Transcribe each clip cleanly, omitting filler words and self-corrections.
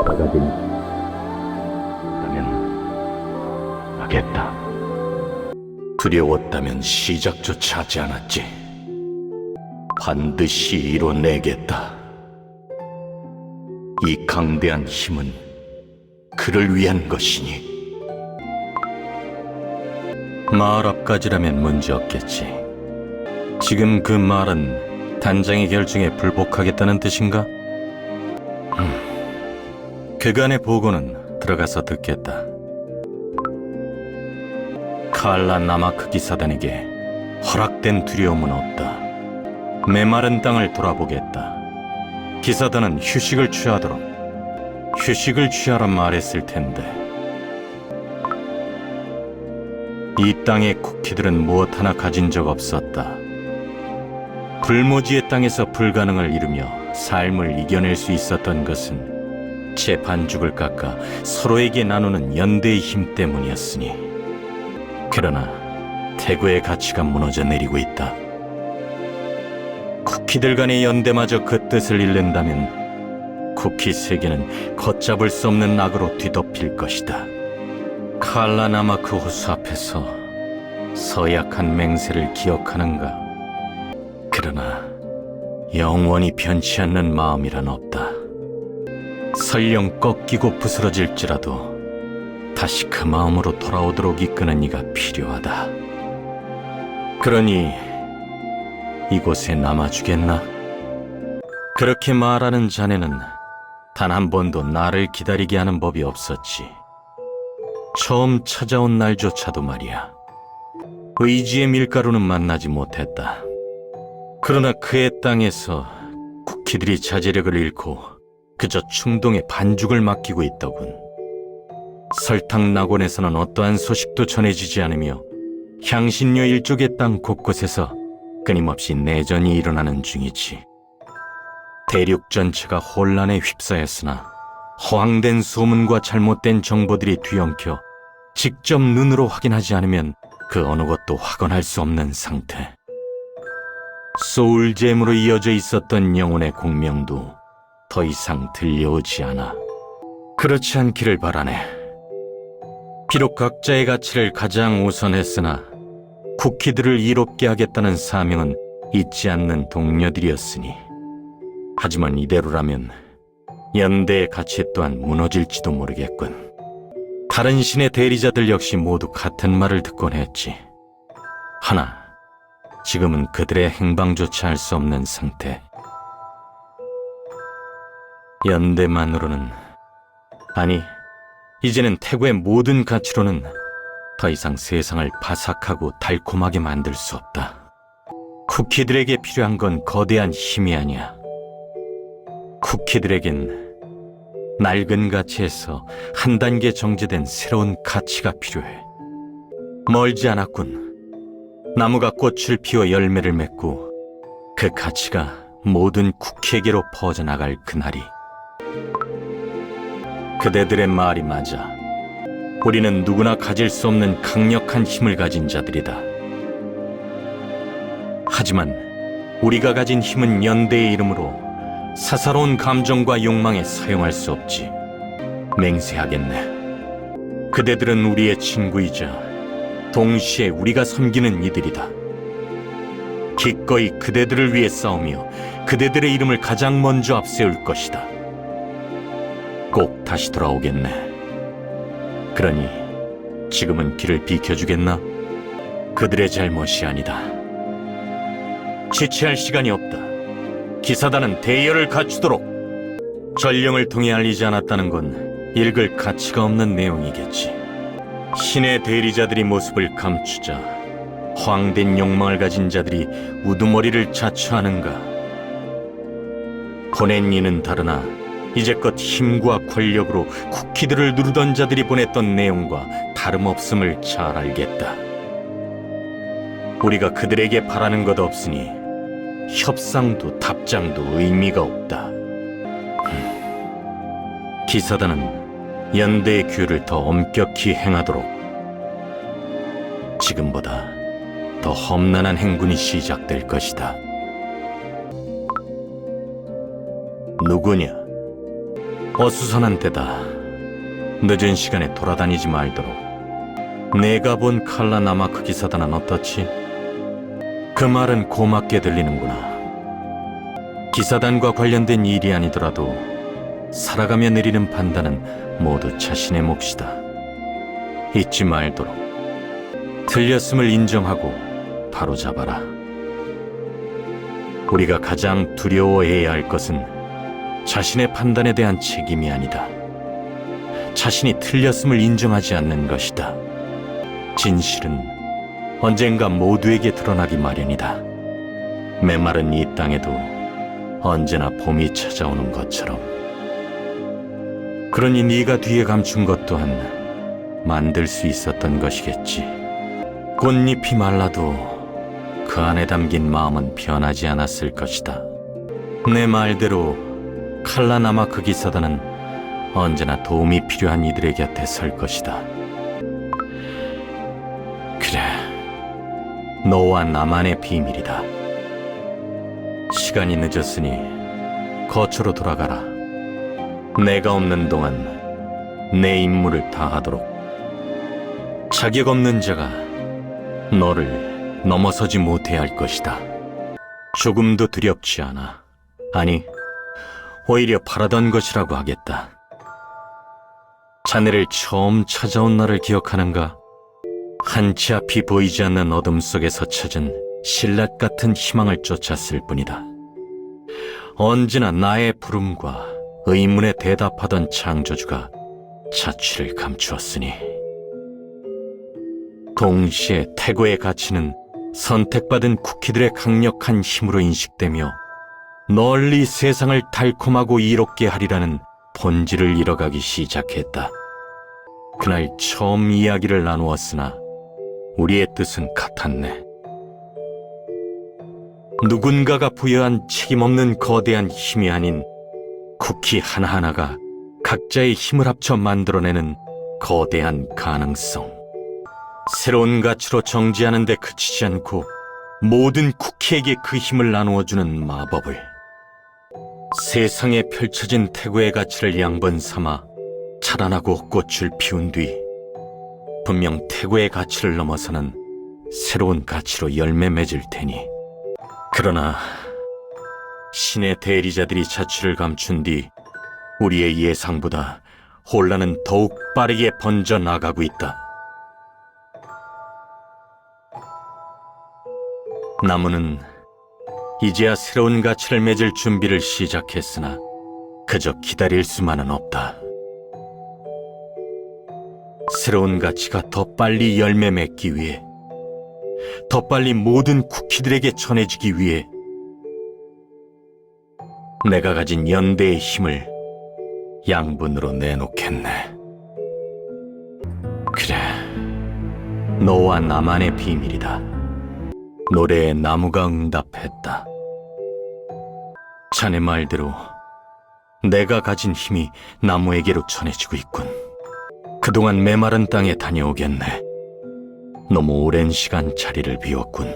바다가 되니 라면 하겠다. 두려웠다면 시작조차 하지 않았지. 반드시 이뤄내겠다. 이 강대한 힘은 그를 위한 것이니. 마을 앞까지라면 문제 없겠지. 지금 그 말은 단장의 결정에 불복하겠다는 뜻인가? 그간의 보고는 들어가서 듣겠다. 칼라 나마크 기사단에게 허락된 두려움은 없다. 메마른 땅을 돌아보겠다. 기사단은 휴식을 취하도록 휴식을 취하라 말했을 텐데, 이 땅의 쿠키들은 무엇 하나 가진 적 없었다. 불모지의 땅에서 불가능을 이루며 삶을 이겨낼 수 있었던 것은 채 반죽을 깎아 서로에게 나누는 연대의 힘 때문이었으니. 그러나 태고의 가치가 무너져 내리고 있다. 쿠키들 간의 연대마저 그 뜻을 잃는다면 쿠키 세계는 걷잡을 수 없는 악으로 뒤덮일 것이다. 칼라나마크 호수 앞에서 서약한 맹세를 기억하는가? 그러나 영원히 변치 않는 마음이란 없다. 설령 꺾이고 부스러질지라도 다시 그 마음으로 돌아오도록 이끄는 이가 필요하다. 그러니 이곳에 남아주겠나? 그렇게 말하는 자네는 단 한 번도 나를 기다리게 하는 법이 없었지. 처음 찾아온 날조차도 말이야. 의지의 밀가루는 만나지 못했다. 그러나 그의 땅에서 쿠키들이 자제력을 잃고 그저 충동에 반죽을 맡기고 있더군. 설탕 낙원에서는 어떠한 소식도 전해지지 않으며 향신료 일족의 땅 곳곳에서 끊임없이 내전이 일어나는 중이지. 대륙 전체가 혼란에 휩싸였으나 허황된 소문과 잘못된 정보들이 뒤엉켜 직접 눈으로 확인하지 않으면 그 어느 것도 확언할 수 없는 상태. 소울잼으로 이어져 있었던 영혼의 공명도 더 이상 들려오지 않아. 그렇지 않기를 바라네. 비록 각자의 가치를 가장 우선했으나 쿠키들을 이롭게 하겠다는 사명은 잊지 않는 동료들이었으니. 하지만 이대로라면 연대의 가치 또한 무너질지도 모르겠군. 다른 신의 대리자들 역시 모두 같은 말을 듣곤 했지. 하나, 지금은 그들의 행방조차 알 수 없는 상태. 연대만으로는, 아니, 이제는 태고의 모든 가치로는 더 이상 세상을 바삭하고 달콤하게 만들 수 없다. 쿠키들에게 필요한 건 거대한 힘이 아니야. 쿠키들에겐 낡은 가치에서 한 단계 정제된 새로운 가치가 필요해. 멀지 않았군. 나무가 꽃을 피워 열매를 맺고 그 가치가 모든 쿠키에게로 퍼져나갈 그날이. 그대들의 말이 맞아. 우리는 누구나 가질 수 없는 강력한 힘을 가진 자들이다. 하지만 우리가 가진 힘은 연대의 이름으로 사사로운 감정과 욕망에 사용할 수 없지. 맹세하겠네. 그대들은 우리의 친구이자 동시에 우리가 섬기는 이들이다. 기꺼이 그대들을 위해 싸우며 그대들의 이름을 가장 먼저 앞세울 것이다. 꼭 다시 돌아오겠네. 그러니 지금은 길을 비켜주겠나? 그들의 잘못이 아니다. 지체할 시간이 없다. 기사단은 대열을 갖추도록. 전령을 통해 알리지 않았다는 건 읽을 가치가 없는 내용이겠지. 신의 대리자들이 모습을 감추자 허황된 욕망을 가진 자들이 우두머리를 자처하는가? 보낸 이는 다르나 이제껏 힘과 권력으로 쿠키들을 누르던 자들이 보냈던 내용과 다름없음을 잘 알겠다. 우리가 그들에게 바라는 것 없으니 협상도 답장도 의미가 없다. 기사단은 연대의 규율을 더 엄격히 행하도록. 지금보다 더 험난한 행군이 시작될 것이다. 누구냐? 어수선한 때다. 늦은 시간에 돌아다니지 말도록. 내가 본 칼라 나마크 기사단은 어떻지? 그 말은 고맙게 들리는구나. 기사단과 관련된 일이 아니더라도 살아가며 내리는 판단은 모두 자신의 몫이다. 잊지 말도록. 틀렸음을 인정하고 바로잡아라. 우리가 가장 두려워해야 할 것은 자신의 판단에 대한 책임이 아니다. 자신이 틀렸음을 인정하지 않는 것이다. 진실은 언젠가 모두에게 드러나기 마련이다. 메마른 이 땅에도 언제나 봄이 찾아오는 것처럼. 그러니 네가 뒤에 감춘 것 또한 만들 수 있었던 것이겠지. 꽃잎이 말라도 그 안에 담긴 마음은 변하지 않았을 것이다. 내 말대로 칼라 나마크 기사단은 언제나 도움이 필요한 이들의 곁에 설 것이다. 그래, 너와 나만의 비밀이다. 시간이 늦었으니 거처로 돌아가라. 내가 없는 동안 내 임무를 다하도록. 자격 없는 자가 너를 넘어서지 못해야 할 것이다. 조금도 두렵지 않아. 아니, 오히려 바라던 것이라고 하겠다. 자네를 처음 찾아온 날을 기억하는가? 한치 앞이 보이지 않는 어둠 속에서 찾은 신라 같은 희망을 쫓았을 뿐이다. 언제나 나의 부름과 의문에 대답하던 창조주가 자취를 감추었으니, 동시에 태고의 가치는 선택받은 쿠키들의 강력한 힘으로 인식되며 널리 세상을 달콤하고 이롭게 하리라는 본질을 잃어가기 시작했다. 그날 처음 이야기를 나누었으나 우리의 뜻은 같았네. 누군가가 부여한 책임없는 거대한 힘이 아닌 쿠키 하나하나가 각자의 힘을 합쳐 만들어내는 거대한 가능성. 새로운 가치로 정지하는 데 그치지 않고 모든 쿠키에게 그 힘을 나누어주는 마법을. 세상에 펼쳐진 태고의 가치를 양분 삼아 자라나고 꽃을 피운 뒤 분명 태고의 가치를 넘어서는 새로운 가치로 열매 맺을 테니. 그러나 신의 대리자들이 자취를 감춘 뒤 우리의 예상보다 혼란은 더욱 빠르게 번져나가고 있다. 나무는 이제야 새로운 가치를 맺을 준비를 시작했으나 그저 기다릴 수만은 없다. 새로운 가치가 더 빨리 열매 맺기 위해, 더 빨리 모든 쿠키들에게 전해지기 위해 내가 가진 연대의 힘을 양분으로 내놓겠네. 그래, 너와 나만의 비밀이다. 노래에 나무가 응답했다. 자네 말대로 내가 가진 힘이 나무에게로 전해지고 있군. 그동안 메마른 땅에 다녀오겠네. 너무 오랜 시간 자리를 비웠군.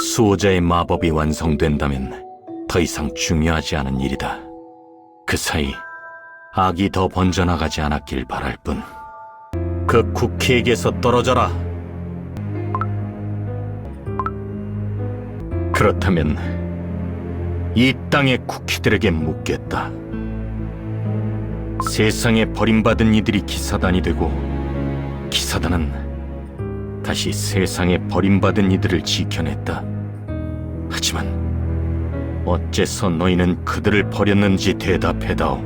수호자의 마법이 완성된다면 더 이상 중요하지 않은 일이다. 그 사이 악이 더 번져나가지 않았길 바랄 뿐. 그 쿠키에게서 떨어져라. 그렇다면 이 땅의 쿠키들에게 묻겠다. 세상에 버림받은 이들이 기사단이 되고, 기사단은 다시 세상에 버림받은 이들을 지켜냈다. 하지만 어째서 너희는 그들을 버렸는지 대답해다오.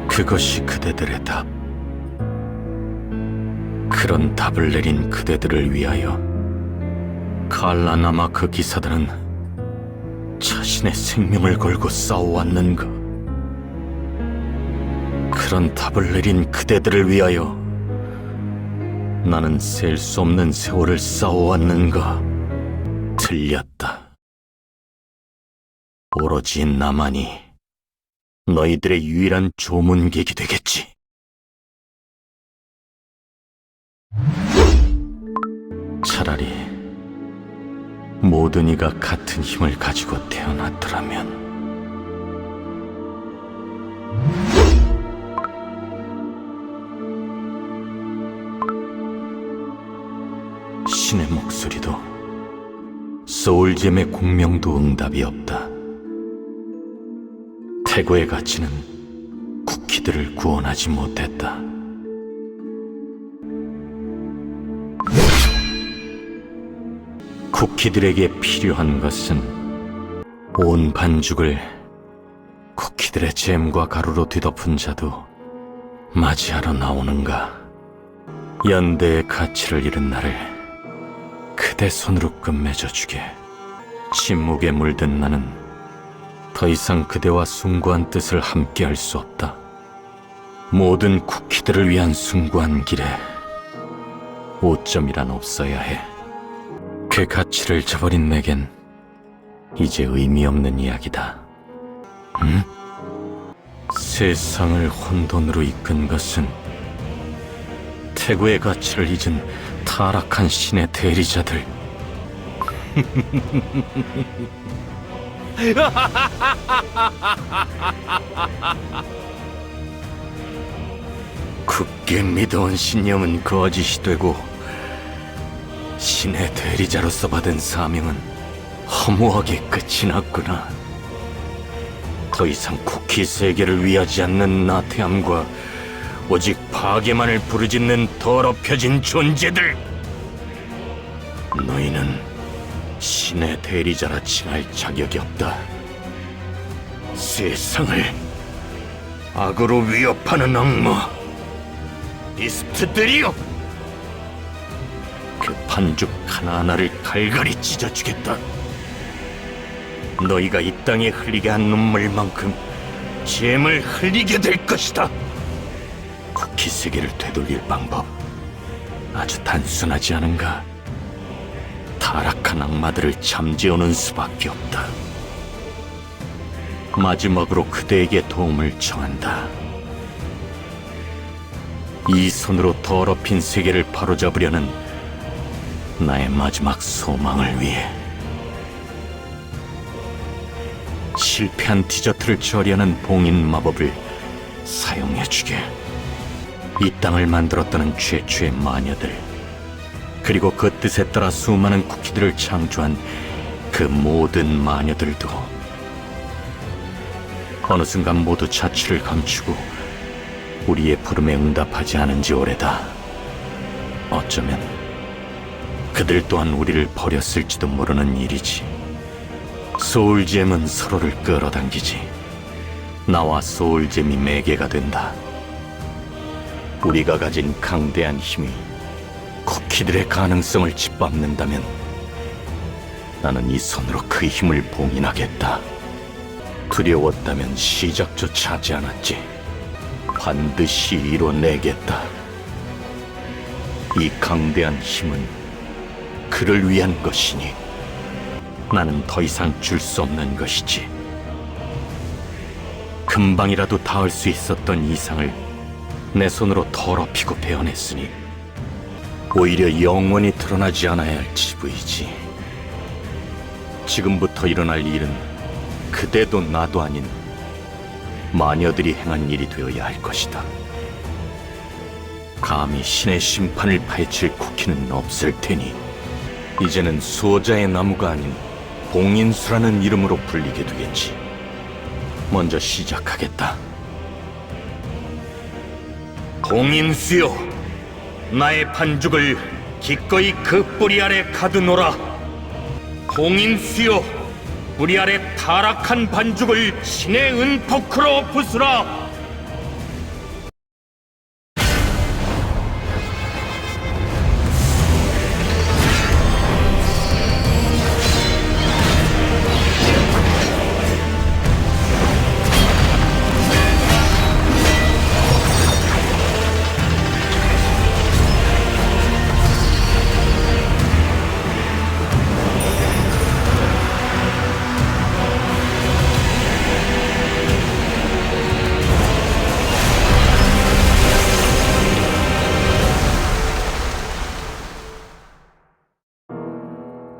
그것이 그대들의 답. 그런 답을 내린 그대들을 위하여 칼라 나마크 기사단은 자신의 생명을 걸고 싸워왔는가? 그런 답을 내린 그대들을 위하여 나는 셀 수 없는 세월을 싸워왔는가? 틀렸다. 오로지 나만이 너희들의 유일한 조문객이 되겠지. 차라리 모든 이가 같은 힘을 가지고 태어났더라면. 신의 목소리도 소울잼의 공명도 응답이 없다. 태고의 가치는 쿠키들을 구원하지 못했다. 쿠키들에게 필요한 것은 온 반죽을 쿠키들의 잼과 가루로 뒤덮은 자도 맞이하러 나오는가? 연대의 가치를 잃은 나를 그대 손으로 끝맺어주게. 침묵에 물든 나는 더 이상 그대와 숭고한 뜻을 함께할 수 없다. 모든 쿠키들을 위한 숭고한 길에 오점이란 없어야 해. 그 가치를 저버린 내겐 이제 의미 없는 이야기다. 응? 세상을 혼돈으로 이끈 것은 태고의 가치를 잊은 타락한 신의 대리자들. 굳게 믿어온 신념은 거짓이 되고 신의 대리자로서 받은 사명은 허무하게 끝이 났구나. 더 이상 쿠키 세계를 위하지 않는 나태함과 오직 파괴만을 부르짖는 더럽혀진 존재들. 너희는 신의 대리자라 칭할 자격이 없다. 세상을 악으로 위협하는 악마 비스트들이여! 그 반죽 하나하나를 갈갈이 찢어주겠다. 너희가 이 땅에 흘리게 한 눈물만큼 잼을 흘리게 될 것이다. 쿠키 세계를 되돌릴 방법 아주 단순하지 않은가? 타락한 악마들을 잠재우는 수밖에 없다. 마지막으로 그대에게 도움을 청한다. 이 손으로 더럽힌 세계를 바로잡으려는 나의 마지막 소망을 위해. 실패한 디저트를 처리하는 봉인 마법을 사용해주게. 이 땅을 만들었다는 최초의 마녀들, 그리고 그 뜻에 따라 수많은 쿠키들을 창조한 그 모든 마녀들도 어느 순간 모두 자취를 감추고 우리의 부름에 응답하지 않은 지 오래다. 어쩌면 그들 또한 우리를 버렸을지도 모르는 일이지. 소울잼은 서로를 끌어당기지. 나와 소울잼이 매개가 된다. 우리가 가진 강대한 힘이 쿠키들의 가능성을 짓밟는다면 나는 이 손으로 그 힘을 봉인하겠다. 두려웠다면 시작조차 하지 않았지. 반드시 이뤄내겠다. 이 강대한 힘은 그를 위한 것이니 나는 더 이상 줄 수 없는 것이지. 금방이라도 닿을 수 있었던 이상을 내 손으로 더럽히고 베어냈으니 오히려 영원히 드러나지 않아야 할 지부이지. 지금부터 일어날 일은 그대도 나도 아닌 마녀들이 행한 일이 되어야 할 것이다. 감히 신의 심판을 파헤칠 쿠키는 없을 테니 이제는 수호자의 나무가 아닌 봉인수라는 이름으로 불리게 되겠지. 먼저 시작하겠다. 봉인수여, 나의 반죽을 기꺼이 그 뿌리 아래 가두노라. 봉인수여, 뿌리 아래 타락한 반죽을 신의 은포크로 부수라.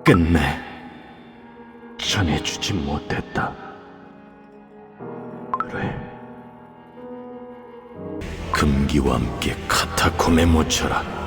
끝내 전해주지 못했다. 그래, 금기와 함께 카타콤에 묻혀라.